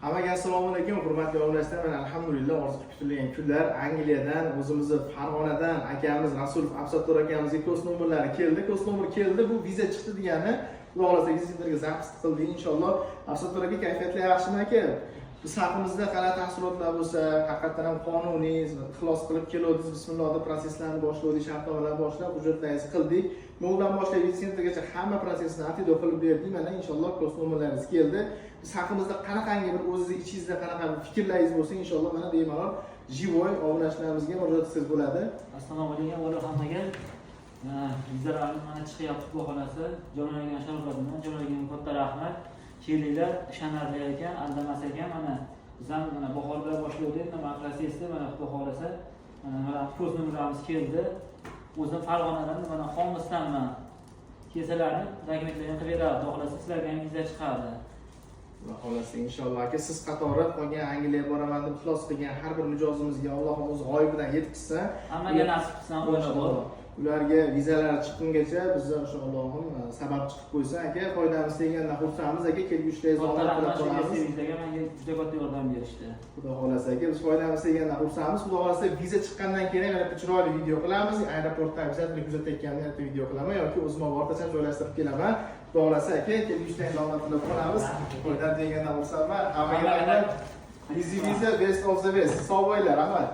Hammaga assalomu alaykum, hurmatli obunachilar. Men alhamdulillah orzu kutilgan kunlar Angliyadan, o'zimizni Farg'onadan akamiz Rasulov Absattor akamizga ko'z nomerlari keldi. Ko'z nomer keldi. Bu viza chiqdi degani, Xudo xolasa sizlarga zapis qildik inshaalloh. Absattor aka kayfiyatlar yaxshimi aka? Biz haqimizda qanaqa tafsilotlar bo'lsa, haqiqatan ham qonuniy ixlos qilib keldik. Bismillohda proseslarni boshladik, shartnomalarni boshlab, hujjatlaringizni qildik. Mo'ldan boshlab vitsentrgacha hamma prosesni atido qilib berdik. Mana inshaalloh ko'z nomerlaringiz keldi. Biz haqimizda qanaqangi bir o'zingiz ichingizda qanaqa bir fikrlaringiz bo'lsa, inshaalloh mana bemalol jivoy obunachilarimizga murojaat qilsangiz bo'ladi. Assalomu alaykum va hammaga. Bizlarning mana chiqyapti Xudo xolasi. Jo'naygan sharofatdan jo'naygan katta rahmat. Kelinglar, ishonarli ekan, aldamas ekan. Mana biz ham mana bahorda boshladik, nima prosesni mana Xudo xolasa mana ko'z nomerlarimiz keldi. O'zim Farg'onadan mana Xomisdanman. Kelsalarni dokumentlarni qilib beradi. Xudo xolasa sizlarga ham viza chiqadi. Xudo xolasa inshaalloh aka siz qatori qolgan Angliyaga boraman deb ixlos qilgan har bir mijozimizga Alloh o'z g'oyibidan yetkazsin. Hammaga nasib qilsin, inshaalloh. Ularga vizalar chiqqungacha bizga o'sha Allohim sabab chiqib qo'ysa aka, foydamiz tegandan xursandmiz aka, kelgushlaringizni omad tilab qolamiz. Vizaga menga juda katta yordam berishdi. Xudo xolasa aka, biz foydamiz tegandan xursandmiz. Xudo xolasa viza chiqqandan keyin yana bir chiroyli video qilamiz. Aeroportdan bizlarni kuzatayotganda yana video qilaman yoki o'zim o'rtacha joylashtirib kelaman. Xudo xolasa aka, kelgushlaringizni omad tilab qolamiz. Foydam tegandan xursandman. Hammaga viza best of the best. Sog' bo'linglar, rahmat.